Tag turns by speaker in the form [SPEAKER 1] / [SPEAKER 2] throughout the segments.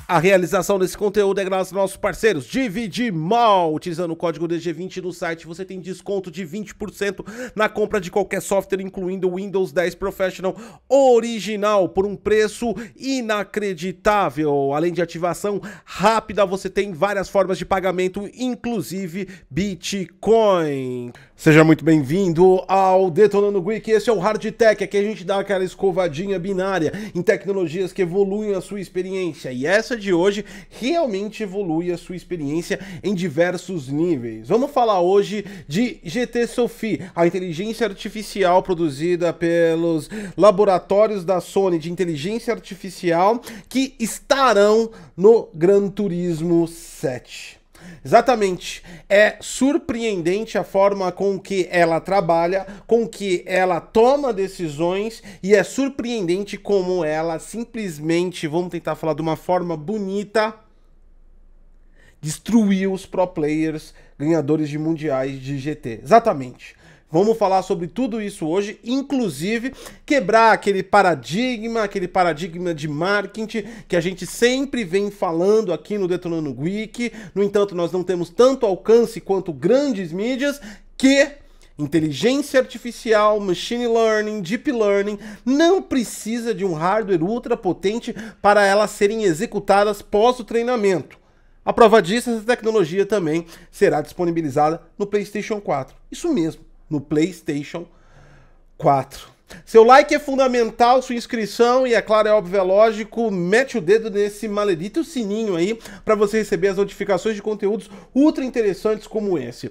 [SPEAKER 1] A realização desse conteúdo é graças aos nossos parceiros Dividimall. Utilizando o código DG20 no site, você tem desconto de 20% na compra de qualquer software, incluindo o Windows 10 Professional original, por um preço inacreditável. Além de ativação rápida, você tem várias formas de pagamento, inclusive Bitcoin. Seja muito bem-vindo ao Detonando Geek. Esse é o Hard Tech, aqui a gente dá aquela escovadinha binária em tecnologias que evoluem a sua experiência. E essa de hoje realmente evolui a sua experiência em diversos níveis. Vamos falar hoje de GT Sophie, a inteligência artificial produzida pelos laboratórios da Sony de inteligência artificial que estarão no Gran Turismo 7. Exatamente, é surpreendente a forma com que ela trabalha, com que ela toma decisões, e é surpreendente como ela simplesmente, vamos tentar falar de uma forma bonita, destruiu os pro players ganhadores de mundiais de GT. Exatamente. Vamos falar sobre tudo isso hoje, inclusive quebrar aquele paradigma de marketing que a gente sempre vem falando aqui no Detonando Geek. No entanto, nós não temos tanto alcance quanto grandes mídias, que inteligência artificial, machine learning, deep learning não precisa de um hardware ultra potente para elas serem executadas pós o treinamento. A prova disso, essa tecnologia também será disponibilizada no PlayStation 4. Isso mesmo, no PlayStation 4. Seu like é fundamental, sua inscrição e, é claro, é óbvio, é lógico, mete o dedo nesse maledito sininho aí para você receber as notificações de conteúdos ultra interessantes como esse.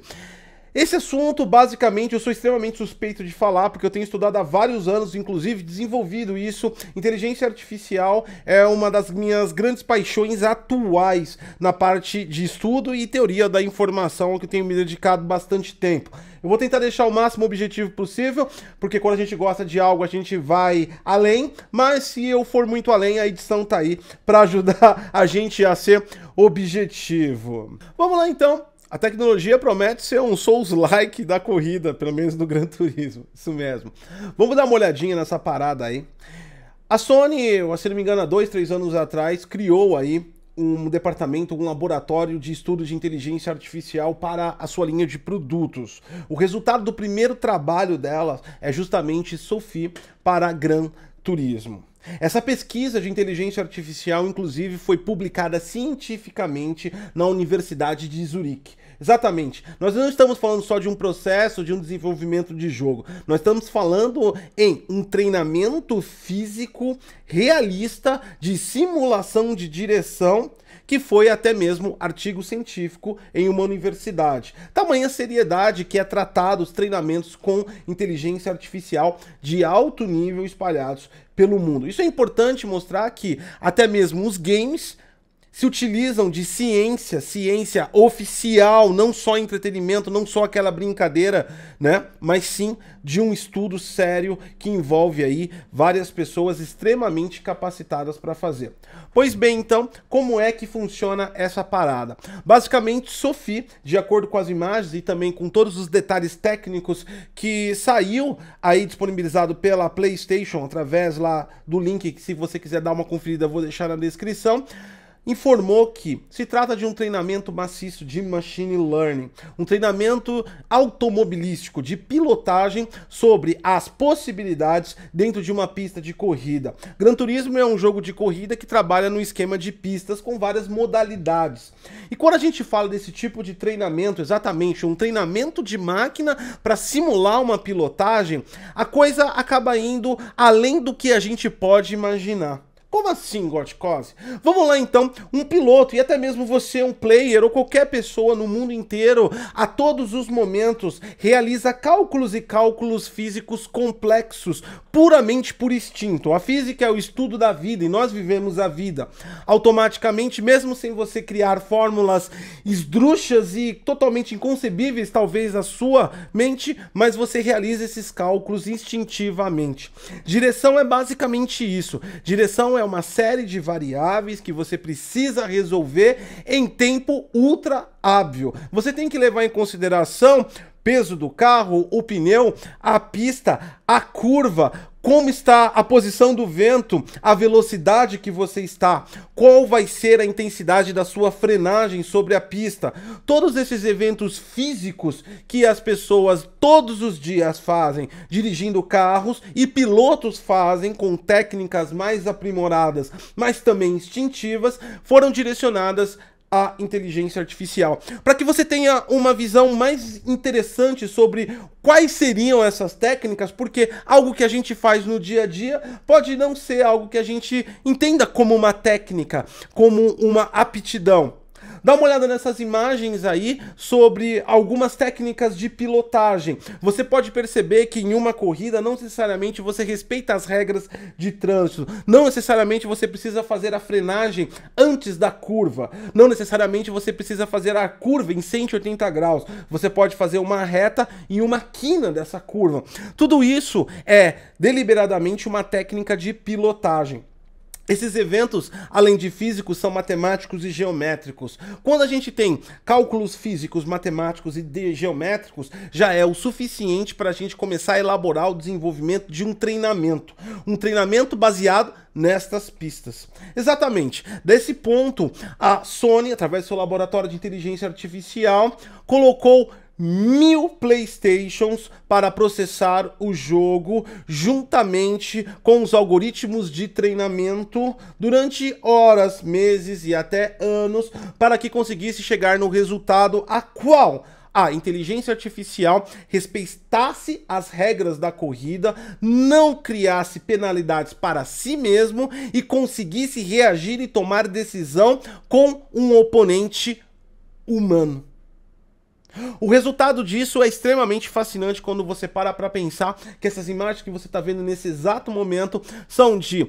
[SPEAKER 1] Esse assunto, basicamente, eu sou extremamente suspeito de falar, porque eu tenho estudado há vários anos, inclusive desenvolvido isso. Inteligência artificial é uma das minhas grandes paixões atuais na parte de estudo e teoria da informação, que eu tenho me dedicado bastante tempo. Eu vou tentar deixar o máximo objetivo possível, porque quando a gente gosta de algo, a gente vai além, mas se eu for muito além, a edição tá aí para ajudar a gente a ser objetivo. Vamos lá, então. A tecnologia promete ser um Souls-like da corrida, pelo menos no Gran Turismo. Isso mesmo. Vamos dar uma olhadinha nessa parada aí. A Sony, se não me engano, há 2, 3 anos atrás, criou aí um departamento, um laboratório de estudo de inteligência artificial para a sua linha de produtos. O resultado do primeiro trabalho dela é justamente Sophie para Gran Turismo. Essa pesquisa de inteligência artificial, inclusive, foi publicada cientificamente na Universidade de Zurique. Exatamente. Nós não estamos falando só de um processo, de um desenvolvimento de jogo. Nós estamos falando em um treinamento físico realista de simulação de direção, que foi até mesmo artigo científico em uma universidade. Tamanha seriedade que é tratado os treinamentos com inteligência artificial de alto nível espalhados pelo mundo. Isso é importante mostrar que até mesmo os games se utilizam de ciência oficial, não só entretenimento, não só aquela brincadeira, né? Mas sim de um estudo sério que envolve aí várias pessoas extremamente capacitadas para fazer. Pois bem, então, como é que funciona essa parada? Basicamente, Sophie, de acordo com as imagens e também com todos os detalhes técnicos que saiu aí disponibilizado pela PlayStation, através lá do link, que se você quiser dar uma conferida, eu vou deixar na descrição, informou que se trata de um treinamento maciço de machine learning, um treinamento automobilístico de pilotagem sobre as possibilidades dentro de uma pista de corrida. Gran Turismo é um jogo de corrida que trabalha no esquema de pistas com várias modalidades. E quando a gente fala desse tipo de treinamento, exatamente um treinamento de máquina para simular uma pilotagem, a coisa acaba indo além do que a gente pode imaginar. Como assim, Gotcose? Vamos lá então, um piloto e até mesmo você, um player ou qualquer pessoa no mundo inteiro, a todos os momentos, realiza cálculos e cálculos físicos complexos, puramente por instinto. A física é o estudo da vida e nós vivemos a vida. Automaticamente, mesmo sem você criar fórmulas esdrúxulas e totalmente inconcebíveis, talvez, à sua mente, mas você realiza esses cálculos instintivamente. Direção é basicamente isso. Direção é uma série de variáveis que você precisa resolver em tempo ultra hábil. Você tem que levar em consideração peso do carro, o pneu, a pista, a curva, como está a posição do vento, a velocidade que você está, qual vai ser a intensidade da sua frenagem sobre a pista. Todos esses eventos físicos que as pessoas todos os dias fazem dirigindo carros e pilotos fazem com técnicas mais aprimoradas, mas também instintivas, foram direcionadas à inteligência artificial, para que você tenha uma visão mais interessante sobre quais seriam essas técnicas, porque algo que a gente faz no dia a dia pode não ser algo que a gente entenda como uma técnica, como uma aptidão. Dá uma olhada nessas imagens aí sobre algumas técnicas de pilotagem. Você pode perceber que em uma corrida não necessariamente você respeita as regras de trânsito. Não necessariamente você precisa fazer a frenagem antes da curva. Não necessariamente você precisa fazer a curva em 180 graus. Você pode fazer uma reta e uma quina dessa curva. Tudo isso é deliberadamente uma técnica de pilotagem. Esses eventos, além de físicos, são matemáticos e geométricos. Quando a gente tem cálculos físicos, matemáticos e geométricos, já é o suficiente para a gente começar a elaborar o desenvolvimento de um treinamento. Um treinamento baseado nestas pistas. Exatamente. Desse ponto, a Sony, através do seu laboratório de inteligência artificial, colocou 1000 PlayStations para processar o jogo juntamente com os algoritmos de treinamento durante horas, meses e até anos para que conseguisse chegar no resultado a qual a inteligência artificial respeitasse as regras da corrida, não criasse penalidades para si mesmo e conseguisse reagir e tomar decisão com um oponente humano. O resultado disso é extremamente fascinante quando você para pensar que essas imagens que você está vendo nesse exato momento são de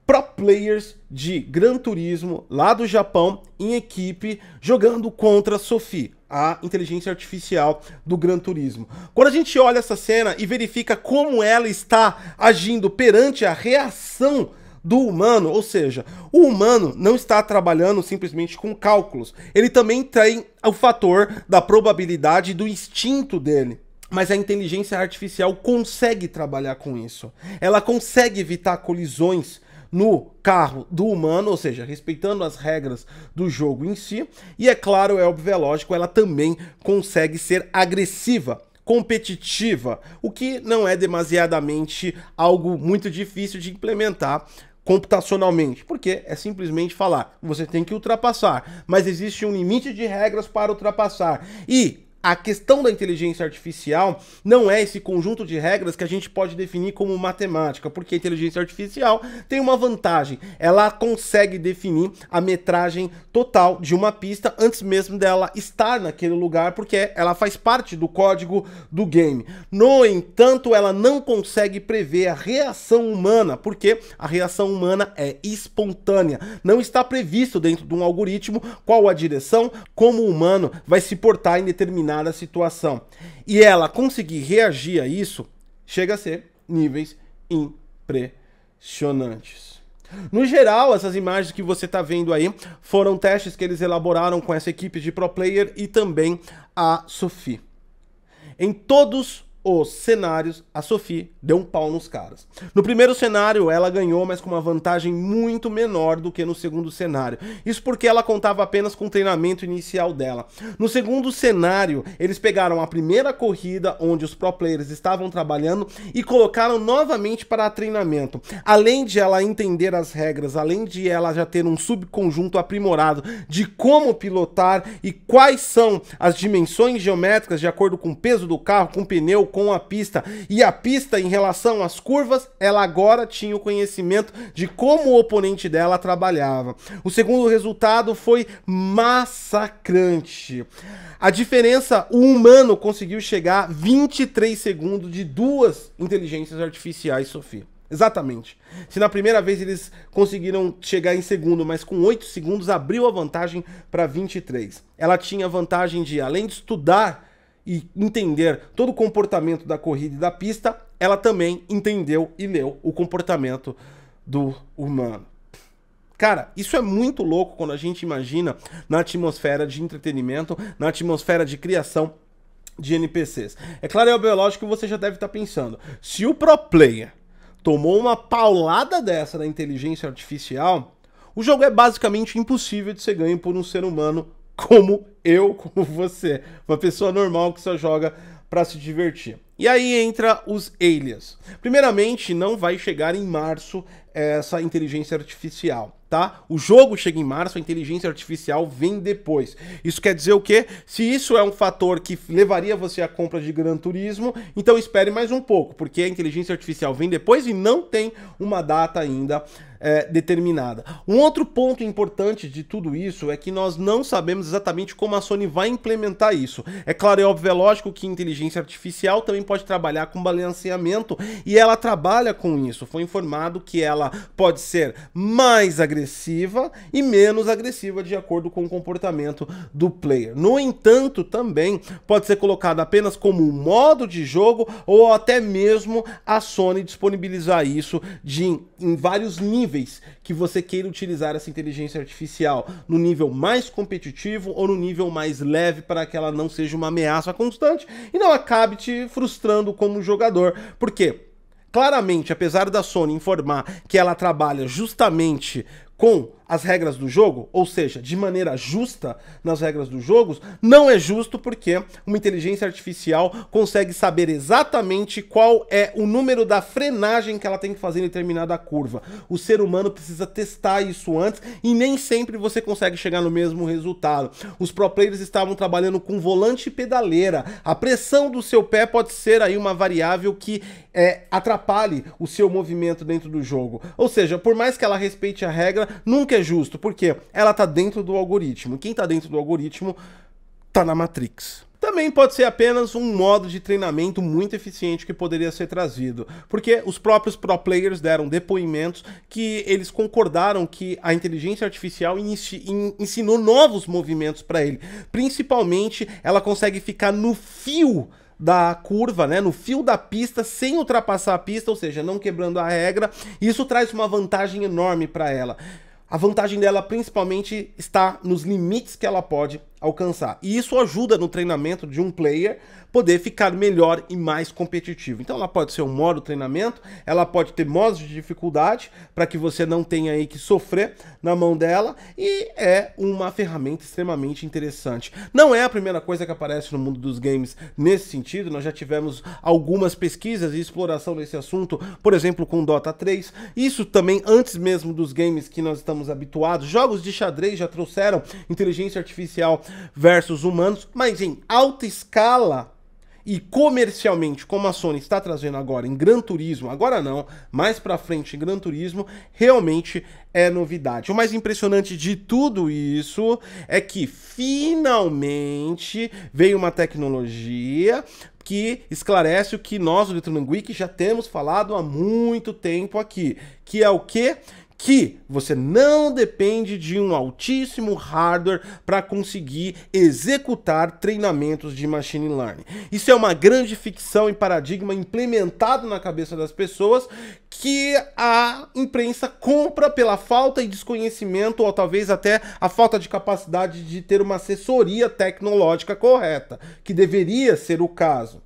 [SPEAKER 1] pro players de Gran Turismo lá do Japão em equipe jogando contra a Sophie, a inteligência artificial do Gran Turismo. Quando a gente olha essa cena e verifica como ela está agindo perante a reação do humano, ou seja, o humano não está trabalhando simplesmente com cálculos, ele também tem o fator da probabilidade e do instinto dele. Mas a inteligência artificial consegue trabalhar com isso. Ela consegue evitar colisões no carro do humano, ou seja, respeitando as regras do jogo em si. E é claro, é óbvio, é lógico, ela também consegue ser agressiva, competitiva, o que não é demasiadamente algo muito difícil de implementar computacionalmente, porque é simplesmente falar, você tem que ultrapassar, mas existe um limite de regras para ultrapassar. E a questão da inteligência artificial não é esse conjunto de regras que a gente pode definir como matemática, porque a inteligência artificial tem uma vantagem, ela consegue definir a metragem total de uma pista antes mesmo dela estar naquele lugar, porque ela faz parte do código do game. No entanto, ela não consegue prever a reação humana, porque a reação humana é espontânea, não está previsto dentro de um algoritmo qual a direção, como o humano vai se portar em determinada situação. E ela conseguir reagir a isso chega a ser níveis impressionantes. No geral, essas imagens que você está vendo aí foram testes que eles elaboraram com essa equipe de pro player e também a Sophie. Em todos os cenários, a Sophie deu um pau nos caras. No primeiro cenário, ela ganhou, mas com uma vantagem muito menor do que no segundo cenário. Isso porque ela contava apenas com o treinamento inicial dela. No segundo cenário, eles pegaram a primeira corrida, onde os pro players estavam trabalhando, e colocaram novamente para treinamento. Além de ela entender as regras, além de ela já ter um subconjunto aprimorado de como pilotar e quais são as dimensões geométricas de acordo com o peso do carro, com o pneu, com a pista, e a pista em relação às curvas, ela agora tinha o conhecimento de como o oponente dela trabalhava. O segundo resultado foi massacrante. A diferença, o humano conseguiu chegar 23 segundos de duas inteligências artificiais, Sophie. Exatamente. Se na primeira vez eles conseguiram chegar em segundo, mas com 8 segundos abriu a vantagem para 23. Ela tinha a vantagem de, além de estudar e entender todo o comportamento da corrida e da pista, ela também entendeu e leu o comportamento do humano. Cara, isso é muito louco quando a gente imagina na atmosfera de entretenimento, na atmosfera de criação de NPCs. É claro e óbvio, lógico que você já deve estar pensando, se o pro player tomou uma paulada dessa da inteligência artificial, o jogo é basicamente impossível de ser ganho por um ser humano como eu, como você, uma pessoa normal que só joga para se divertir. E aí entra os aliens. Primeiramente, não vai chegar em março essa inteligência artificial, tá? O jogo chega em março, a inteligência artificial vem depois. Isso quer dizer o quê? Se isso é um fator que levaria você à compra de Gran Turismo, então espere mais um pouco, porque a inteligência artificial vem depois e não tem uma data ainda determinada. Um outro ponto importante de tudo isso é que nós não sabemos exatamente como a Sony vai implementar isso. É claro, é óbvio, é lógico que inteligência artificial também pode trabalhar com balanceamento e ela trabalha com isso. Foi informado que ela pode ser mais agressiva e menos agressiva de acordo com o comportamento do player. No entanto, também pode ser colocado apenas como um modo de jogo ou até mesmo a Sony disponibilizar isso em vários níveis que você queira utilizar essa inteligência artificial, no nível mais competitivo ou no nível mais leve, para que ela não seja uma ameaça constante e não acabe te frustrando como jogador. Por quê? Claramente, apesar da Sony informar que ela trabalha justamente com as regras do jogo, ou seja, de maneira justa nas regras dos jogos, não é justo porque uma inteligência artificial consegue saber exatamente qual é o número da frenagem que ela tem que fazer em determinada curva. O ser humano precisa testar isso antes e nem sempre você consegue chegar no mesmo resultado. Os pro players estavam trabalhando com volante e pedaleira. A pressão do seu pé pode ser aí uma variável que atrapalhe o seu movimento dentro do jogo. Ou seja, por mais que ela respeite a regra, nunca é justo, porque ela tá dentro do algoritmo. Quem tá dentro do algoritmo tá na Matrix. Também pode ser apenas um modo de treinamento muito eficiente que poderia ser trazido, porque os próprios pro players deram depoimentos que eles concordaram que a inteligência artificial ensinou novos movimentos para ele. Principalmente, ela consegue ficar no fio da curva, né, no fio da pista, sem ultrapassar a pista, ou seja, não quebrando a regra. Isso traz uma vantagem enorme para ela. A vantagem dela principalmente está nos limites que ela pode alcançar. E isso ajuda no treinamento de um player poder ficar melhor e mais competitivo. Então ela pode ser um modo treinamento, ela pode ter modos de dificuldade para que você não tenha aí que sofrer na mão dela, e é uma ferramenta extremamente interessante. Não é a primeira coisa que aparece no mundo dos games nesse sentido, nós já tivemos algumas pesquisas e exploração nesse assunto, por exemplo com Dota 3, isso também antes mesmo dos games que nós estamos habituados. Jogos de xadrez já trouxeram inteligência artificial versus humanos, mas em alta escala e comercialmente, como a Sony está trazendo agora em Gran Turismo, agora não, mais pra frente em Gran Turismo, realmente é novidade. O mais impressionante de tudo isso é que finalmente veio uma tecnologia que esclarece o que nós do Electronic Week já temos falado há muito tempo aqui, que é o quê? Que você não depende de um altíssimo hardware para conseguir executar treinamentos de machine learning. Isso é uma grande ficção e paradigma implementado na cabeça das pessoas que a imprensa compra pela falta de desconhecimento ou talvez até a falta de capacidade de ter uma assessoria tecnológica correta, que deveria ser o caso.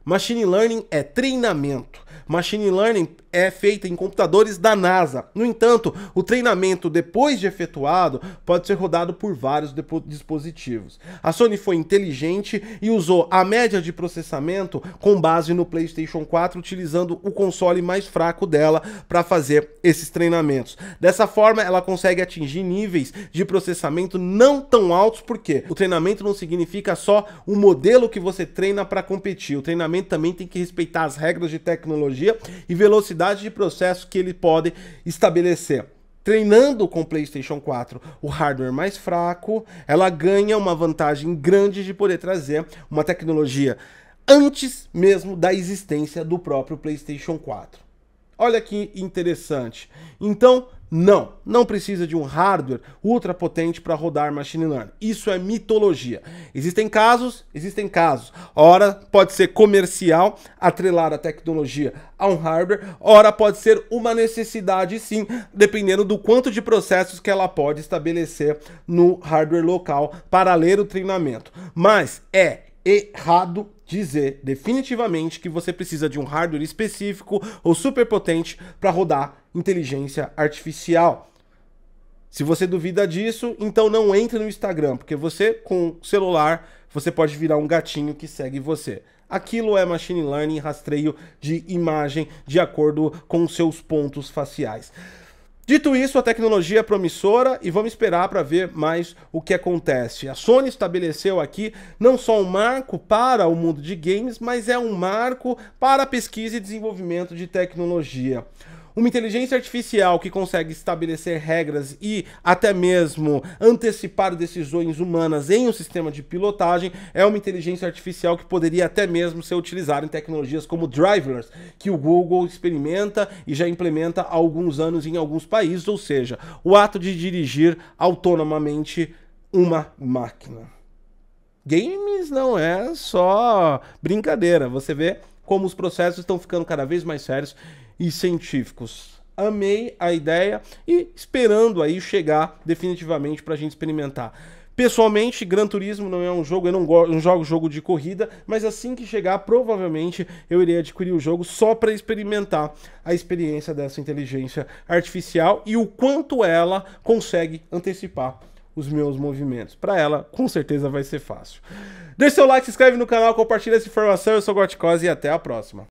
[SPEAKER 1] Machine Learning é treinamento. Machine Learning é feito em computadores da NASA. No entanto, o treinamento depois de efetuado pode ser rodado por vários dispositivos. A Sony foi inteligente e usou a média de processamento com base no PlayStation 4, utilizando o console mais fraco dela para fazer esses treinamentos. Dessa forma, ela consegue atingir níveis de processamento não tão altos, porque o treinamento não significa só o modelo que você treina para competir. O treinamento também tem que respeitar as regras de tecnologia e velocidade de processo que ele pode estabelecer. Treinando com o PlayStation 4 o hardware mais fraco, ela ganha uma vantagem grande de poder trazer uma tecnologia antes mesmo da existência do próprio PlayStation 4. Olha que interessante. Então, não precisa de um hardware ultra potente para rodar machine learning. Isso é mitologia. Existem casos. Ora pode ser comercial, atrelar a tecnologia a um hardware, ora pode ser uma necessidade sim, dependendo do quanto de processos que ela pode estabelecer no hardware local para ler o treinamento. Mas é errado dizer definitivamente que você precisa de um hardware específico ou super potente para rodar inteligência artificial. Se você duvida disso, então não entre no Instagram, porque você, com celular, você pode virar um gatinho que segue você. Aquilo é machine learning, rastreio de imagem de acordo com seus pontos faciais. Dito isso, a tecnologia é promissora e vamos esperar para ver mais o que acontece. A Sony estabeleceu aqui não só um marco para o mundo de games, mas é um marco para a pesquisa e desenvolvimento de tecnologia. Uma inteligência artificial que consegue estabelecer regras e até mesmo antecipar decisões humanas em um sistema de pilotagem é uma inteligência artificial que poderia até mesmo ser utilizada em tecnologias como driverless, que o Google experimenta e já implementa há alguns anos em alguns países, ou seja, o ato de dirigir autonomamente uma máquina. Games não é só brincadeira, você vê como os processos estão ficando cada vez mais sérios e científicos. Amei a ideia e esperando aí chegar definitivamente para a gente experimentar. Pessoalmente, Gran Turismo não é um jogo, eu não jogo jogo de corrida, mas assim que chegar, provavelmente eu irei adquirir o jogo só para experimentar a experiência dessa inteligência artificial e o quanto ela consegue antecipar os meus movimentos. Para ela, com certeza vai ser fácil. Deixe seu like, se inscreve no canal, compartilha essa informação. Eu sou o Goticose e até a próxima.